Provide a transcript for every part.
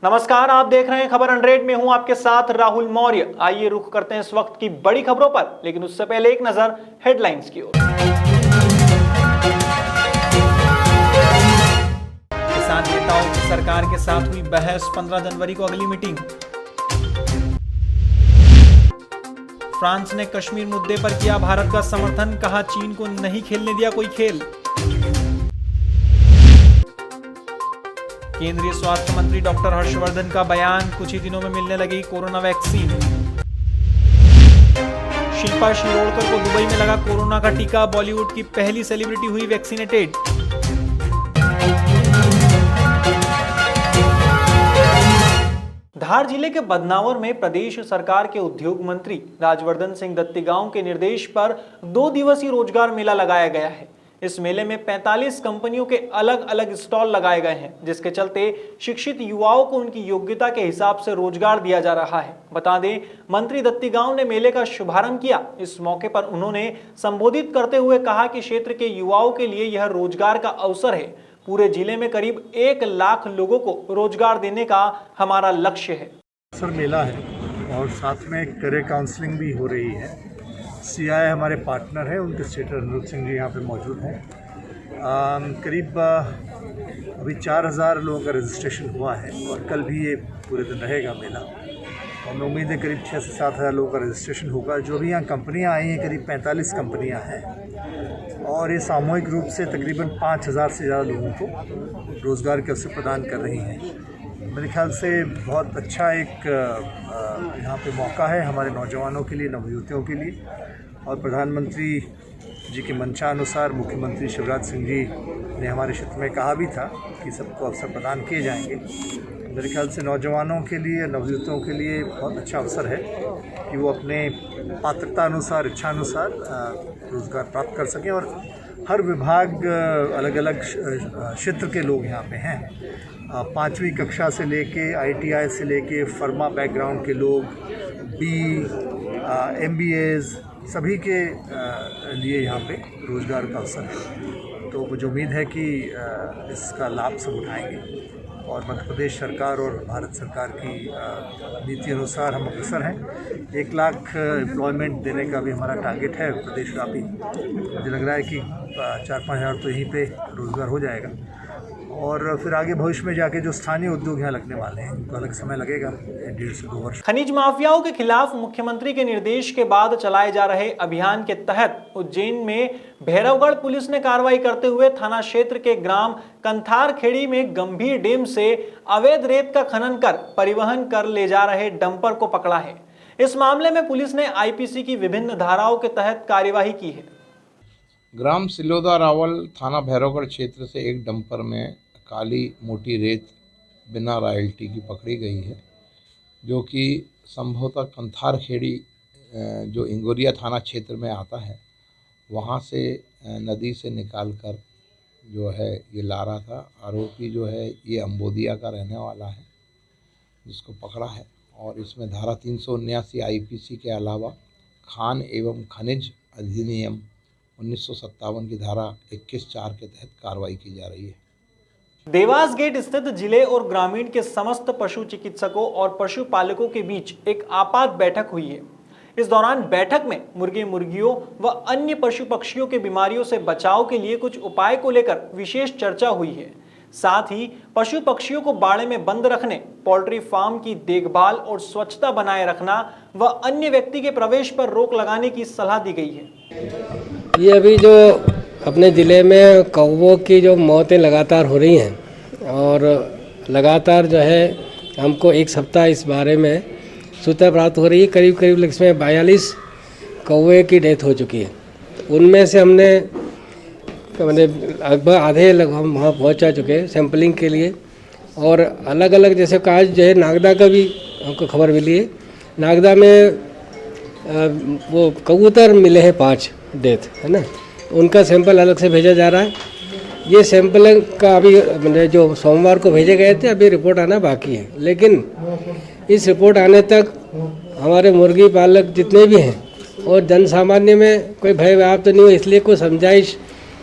नमस्कार, आप देख रहे हैं खबर 100 में हूं आपके साथ राहुल मौर्य। आइए रुख करते हैं इस वक्त की बड़ी खबरों पर, लेकिन उससे पहले एक नजर हेडलाइंस की ओर। किसान नेताओं की सरकार के साथ हुई बहस, 15 जनवरी को अगली मीटिंग। फ्रांस ने कश्मीर मुद्दे पर किया भारत का समर्थन, कहा चीन को नहीं खेलने दिया कोई खेल। केंद्रीय स्वास्थ्य मंत्री डॉक्टर हर्षवर्धन का बयान, कुछ ही दिनों में मिलने लगी कोरोना वैक्सीन। शिल्पा शिरोडकर को दुबई में लगा कोरोना का टीका, बॉलीवुड की पहली सेलिब्रिटी हुई वैक्सीनेटेड। धार जिले के बदनावर में प्रदेश सरकार के उद्योग मंत्री राजवर्धन सिंह दत्तीगांव के निर्देश पर 2 दिवसीय रोजगार मेला लगाया गया है। इस मेले में 45 कंपनियों के अलग अलग स्टॉल लगाए गए हैं, जिसके चलते शिक्षित युवाओं को उनकी योग्यता के हिसाब से रोजगार दिया जा रहा है। बता दें, मंत्री दत्तीगांव ने मेले का शुभारंभ किया। इस मौके पर उन्होंने संबोधित करते हुए कहा कि क्षेत्र के युवाओं के लिए यह रोजगार का अवसर है। पूरे जिले में करीब 1 लाख लोगों को रोजगार देने का हमारा लक्ष्य है। सर मेला है और साथ में करियर काउंसलिंग भी हो रही है। सीआई हमारे पार्टनर है, उनके स्टेटर अनुज सिंह जी यहाँ पे मौजूद हैं। करीब अभी 4000 लोगों का रजिस्ट्रेशन हुआ है और कल भी ये पूरे दिन रहेगा मेला। और उम्मीद है करीब 6 से 7 हज़ार लोगों का रजिस्ट्रेशन होगा। जो भी यहाँ कंपनियाँ आई हैं, करीब 45 कंपनियाँ हैं और ये सामूहिक रूप से तकरीबन 5000 से ज़्यादा लोगों को रोज़गार के अवसर प्रदान कर रही हैं। मेरे ख्याल से बहुत अच्छा एक यहाँ पे मौका है हमारे नौजवानों के लिए, नवयुवतियों के लिए। और प्रधानमंत्री जी की मंशा अनुसार मुख्यमंत्री शिवराज सिंह जी ने हमारे क्षेत्र में कहा भी था कि सबको अवसर प्रदान किए जाएंगे। मेरे ख्याल से नौजवानों के लिए, नवयुवतियों के लिए बहुत अच्छा अवसर है कि वो अपने पात्रता अनुसार, इच्छा अनुसार रोज़गार प्राप्त कर सकें। और हर विभाग, अलग अलग क्षेत्र के लोग यहाँ पे हैं। 5वीं कक्षा से लेके ITI से लेके फर्मा बैकग्राउंड के लोग, MBAs, सभी के लिए यहाँ पे रोज़गार का अवसर है। तो मुझे उम्मीद है कि इसका लाभ सब उठाएंगे और मध्य प्रदेश सरकार और भारत सरकार की नीति अनुसार हम अग्रसर हैं। 1 लाख एम्प्लॉयमेंट देने का भी हमारा टारगेट है प्रदेशव्यापी। मुझे लग रहा है कि 4-5 हज़ार तो यहीं पे रोज़गार हो जाएगा और फिर आगे भविष्य में जाके जो स्थानीय उद्योग यहाँ लगने वाले हैं तो अलग समय लगेगा, 1.5 से 2 वर्ष। खनिज माफियाओं के खिलाफ मुख्यमंत्री के निर्देश के बाद चलाए जा रहे अभियान के तहत उज्जैन में भैरवगढ़ पुलिस ने कार्रवाई करते हुए थाना क्षेत्र के ग्राम कंथार खेड़ी में गंभीर डैम से अवैध रेत का खनन कर परिवहन कर ले जा रहे डंपर को पकड़ा है। इस मामले में पुलिस ने IPC की विभिन्न धाराओं के तहत कार्यवाही की है। ग्राम सिलोदा रावल थाना भैरवगढ़ क्षेत्र से एक डंपर में काली मोटी रेत बिना रॉयल्टी की पकड़ी गई है, जो कि संभवतः कंथार खेड़ी जो इंगोरिया थाना क्षेत्र में आता है, वहाँ से नदी से निकालकर जो है ये ला रहा था। आरोपी जो है ये अम्बोदिया का रहने वाला है, जिसको पकड़ा है। और इसमें धारा 379 IPC के अलावा खान एवं खनिज अधिनियम 1957 की धारा 21(4) के तहत कार्रवाई की जा रही है। देवास गेट स्थित जिले और ग्रामीण के समस्त पशु चिकित्सकों और पशुपालकों के बीच एक आपात बैठक हुई है। इस दौरान बैठक में मुर्गे मुर्गियों व अन्य पशु पक्षियों के बीमारियों से बचाव के लिए कुछ उपाय को लेकर विशेष चर्चा हुई है। साथ ही पशु पक्षियों को बाड़े में बंद रखने, पोल्ट्री फार्म की देखभाल और स्वच्छता बनाए रखना व अन्य व्यक्ति के प्रवेश पर रोक लगाने की सलाह दी गई है। ये अभी जो अपने ज़िले में कौवों की जो मौतें लगातार हो रही हैं और लगातार जो है हमको एक सप्ताह इस बारे में सूचना प्राप्त हो रही है। करीब इसमें 42 कौवे की डेथ हो चुकी है। उनमें से हमने लगभग आधे हम वहाँ पहुँचा चुके हैं सैंपलिंग के लिए। और अलग अलग जैसे आज जो है नागदा का भी हमको खबर मिली है। नागदा में वो कबूतर मिले हैं 5 डेथ, है ना, उनका सैंपल अलग से भेजा जा रहा है। ये सैंपल का अभी जो सोमवार को भेजे गए थे, अभी रिपोर्ट आना बाकी है। लेकिन इस रिपोर्ट आने तक हमारे मुर्गी पालक जितने भी हैं और जन सामान्य में कोई भय व्याप्त नहीं हो, इसलिए कुछ समझाइश,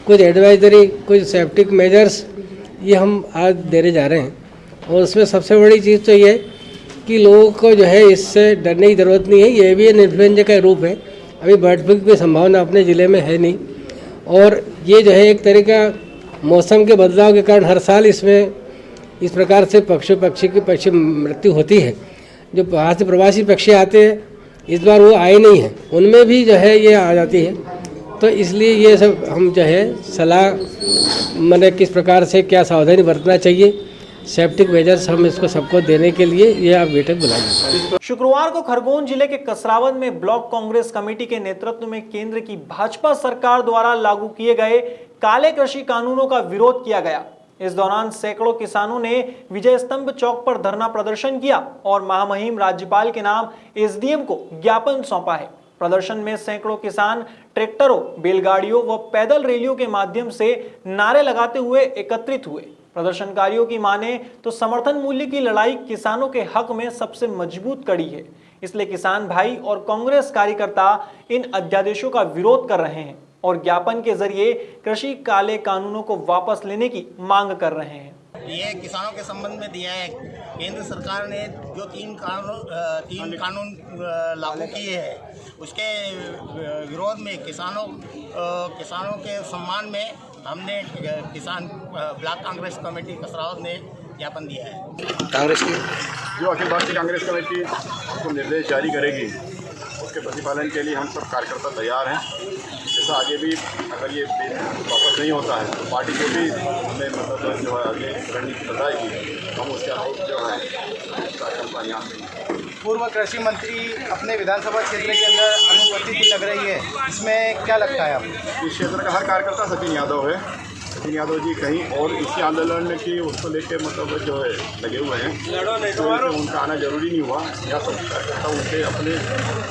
कुछ एडवाइजरी, कुछ सेफ्टिक मेजर्स ये हम आज देने जा रहे हैं। और उसमें सबसे बड़ी चीज़ तो ये है कि लोगों को जो है इससे डरने की ज़रूरत नहीं है। ये भी इन्फ्लुएंजा का रूप है। अभी बर्ड फ्लू की संभावना अपने ज़िले में है नहीं, और ये जो है एक तरह का मौसम के बदलाव के कारण हर साल इसमें इस प्रकार से पक्षी मृत्यु होती है। जो बाहर से प्रवासी पक्षी आते हैं, इस बार वो आए नहीं हैं, उनमें भी जो है ये आ जाती है। तो इसलिए ये सब हम जो है सलाह मैंने किस प्रकार से क्या सावधानी बरतना चाहिए, सेफ्टिक मेजर्स हम इसको सबको देने के लिए ये आप बैठक बुलाई। शुक्रवार को खरगोन जिले के कसरावद में ब्लॉक कांग्रेस कमेटी के नेतृत्व में केंद्र की भाजपा सरकार द्वारा लागू किए गए काले कृषि कानूनों का विरोध किया गया। इस दौरान सैकड़ों किसानों ने विजय स्तंभ चौक पर धरना प्रदर्शन किया और महामहिम राज्यपाल के नाम एसडीएम को ज्ञापन सौंपा है। प्रदर्शन में सैकड़ों किसान ट्रैक्टरों, बैलगाड़ियों व पैदल रैलियों के माध्यम से नारे लगाते हुए एकत्रित हुए। प्रदर्शनकारियों की माने तो समर्थन मूल्य की लड़ाई किसानों के हक में सबसे मजबूत कड़ी है, इसलिए किसान भाई और कांग्रेस कार्यकर्ता इन अध्यादेशों का विरोध कर रहे हैं और ज्ञापन के जरिए कृषि काले कानूनों को वापस लेने की मांग कर रहे हैं। ये किसानों के संबंध में दिया है। केंद्र सरकार ने जो तीन कानून लागू किए हैं, उसके विरोध में किसानों के सम्मान में हमने किसान ब्लॉक कांग्रेस कमेटी कसरावद ने ज्ञापन दिया है। कांग्रेस की जो अखिल भारतीय कांग्रेस कमेटी को निर्देश जारी करेगी, उसके प्रतिपालन के लिए हम सब कार्यकर्ता तैयार हैं। जैसा आगे भी अगर ये वापस नहीं होता है तो पार्टी को भी हमें मतलब जो है आगे रणनीति बताएगी, हम उसके अनुरूप जो है कार्यकर्ता यहाँ से। पूर्व कृषि मंत्री अपने विधानसभा क्षेत्र के अंदर अनुपस्थिति लग रही है, इसमें क्या लगता है आपको? इस क्षेत्र का हर कार्यकर्ता सचिन यादव है। सचिन यादव जी कहीं और इसी आंदोलन की उसको लेके मतलब जो है लगे हुए हैं, तो उनका आना जरूरी नहीं हुआ। या सब कार्यकर्ता उनके अपने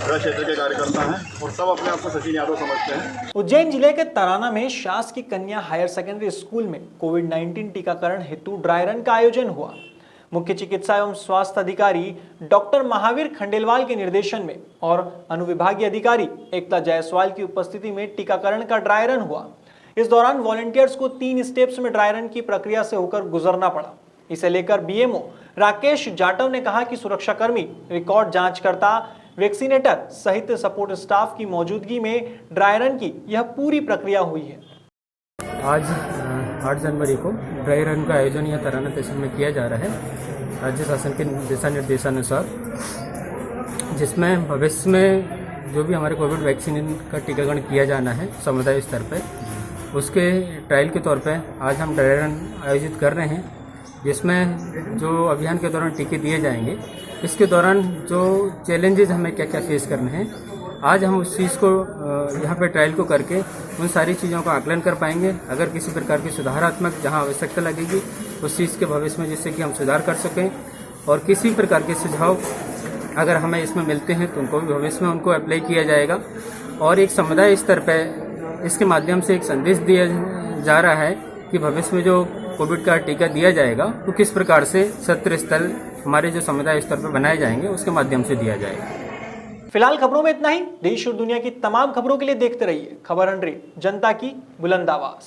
गृह क्षेत्र के कार्यकर्ता हैं और सब अपने आप को सचिन यादव समझते हैं। उज्जैन जिले के तराना में शासकीय कन्या हायर सेकेंडरी स्कूल में कोविड-19 टीकाकरण हेतु ड्राई रन का आयोजन हुआ। मुख्य चिकित्सा एवं स्वास्थ्य अधिकारी डॉक्टर महावीर खंडेलवाल के निर्देशन में और अनुविभागीय अधिकारी एकता जायसवाल की उपस्थिति में टीकाकरण का ड्राई रन हुआ। इस दौरान वॉलंटियर्स को 3 स्टेप्स में ड्राई रन की प्रक्रिया से होकर गुजरना पड़ा। इसे लेकर बीएमओ राकेश जाटव ने कहा कि सुरक्षाकर्मी, रिकॉर्ड जांचकर्ता, वैक्सीनेटर सहित सपोर्ट स्टाफ की मौजूदगी में ड्राई रन की यह पूरी प्रक्रिया हुई है। आज 8 जनवरी को ड्राई रन का आयोजन यह तराना तहसील में किया जा रहा है राज्य शासन के दिशा निर्देशानुसार, जिसमें भविष्य में जो भी हमारे कोविड वैक्सीन का टीकाकरण किया जाना है समुदाय स्तर पर, उसके ट्रायल के तौर पे आज हम ड्राई रन आयोजित कर रहे हैं, जिसमें जो अभियान के दौरान टीके दिए जाएंगे, इसके दौरान जो चैलेंजेस हमें क्या क्या फेस करने हैं, आज हम उस चीज़ को यहाँ पे ट्रायल को करके उन सारी चीज़ों का आकलन कर पाएंगे। अगर किसी प्रकार की सुधारात्मक जहाँ आवश्यकता लगेगी उस चीज़ के भविष्य में जिससे कि हम सुधार कर सकें, और किसी प्रकार के सुझाव अगर हमें इसमें मिलते हैं तो उनको भी भविष्य में उनको अप्लाई किया जाएगा। और एक समुदाय स्तर पर इसके माध्यम से एक संदेश दिया जा रहा है कि भविष्य में जो कोविड का टीका दिया जाएगा तो किस प्रकार से सत्र स्थल हमारे जो समुदाय स्तर पर बनाए जाएंगे उसके माध्यम से दिया जाएगा। फिलहाल खबरों में इतना ही। देश और दुनिया की तमाम खबरों के लिए देखते रहिए खबर 100, जनता की बुलंद आवाज।